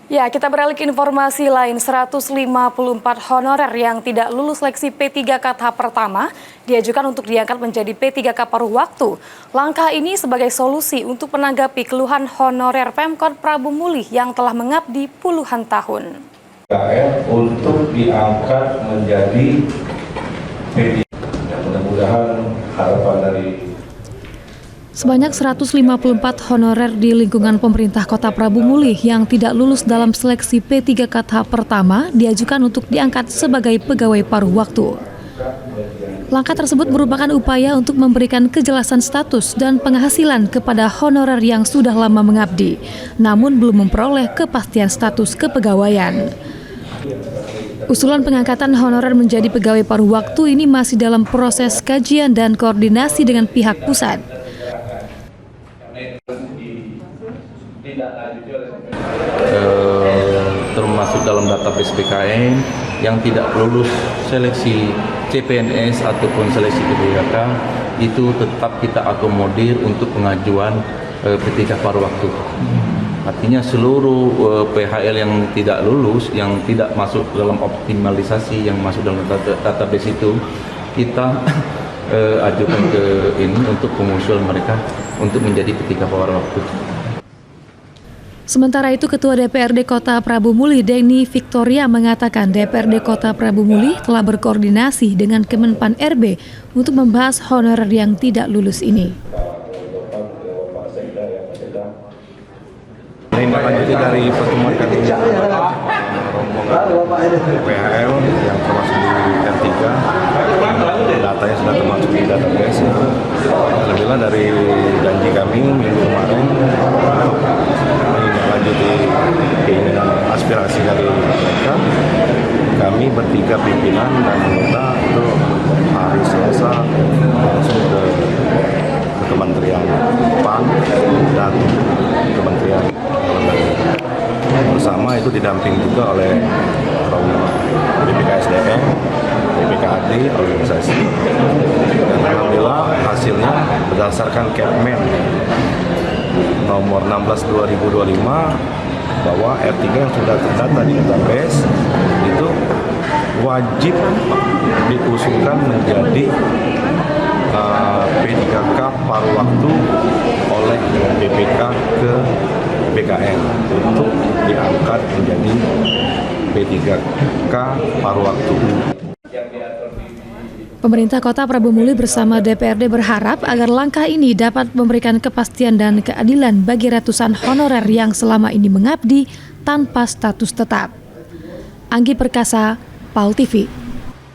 Ya, kita beralih ke informasi lain. 154 honorer yang tidak lulus seleksi P3K tahap pertama diajukan untuk diangkat menjadi P3K paruh waktu. Langkah ini sebagai solusi untuk menanggapi keluhan honorer Pemkot Prabu Mulih yang telah mengabdi puluhan tahun. Untuk diangkat menjadi P3K, mudah-mudahan harapan dari Sebanyak 154 honorer di lingkungan pemerintah Kota Prabu Mulih yang tidak lulus dalam seleksi P3K tahap pertama diajukan untuk diangkat sebagai pegawai paruh waktu. Langkah tersebut merupakan upaya untuk memberikan kejelasan status dan penghasilan kepada honorer yang sudah lama mengabdi, namun belum memperoleh kepastian status kepegawaian. Usulan pengangkatan honorer menjadi pegawai paruh waktu ini masih dalam proses kajian dan koordinasi dengan pihak pusat. Termasuk dalam database BKN yang tidak lulus seleksi CPNS ataupun seleksi P3K itu tetap kita akomodir untuk pengajuan P3K paruh waktu. Artinya seluruh PHL yang tidak lulus, yang tidak masuk dalam optimalisasi yang masuk dalam database itu kita ajukan ke ini untuk pengusul mereka untuk menjadi P3K paruh waktu. Sementara itu, Ketua DPRD Kota Prabu Mulih, Denny Victoria, mengatakan DPRD Kota Prabu Mulih telah berkoordinasi dengan Kemenpan RB untuk membahas honorer yang tidak lulus ini. Lanjutnya dari pertemuan kami rombongan PHL yang termasuk di R3, datanya sudah termasuk di database. Alhamdulillah dari janji kami minggu kemarin menindaklanjuti keinginan aspirasi dari mereka, kami bertiga pimpinan dan anggota itu hari Selasa langsung ke Kementerian PAN dan Kementerian bersama itu didamping juga oleh BPKSDM, BPKAD, organisasi. Dan alhamdulillah hasilnya berdasarkan Kepmen nomor 16/2025 bahwa R3 yang sudah terdata di database itu wajib diusulkan menjadi P3K paruh waktu oleh BPK ke BKN untuk diangkat menjadi P3K paruh waktu. Pemerintah Kota Prabu Mulih bersama DPRD berharap agar langkah ini dapat memberikan kepastian dan keadilan bagi ratusan honorer yang selama ini mengabdi tanpa status tetap. Anggi Perkasa, PAL TV.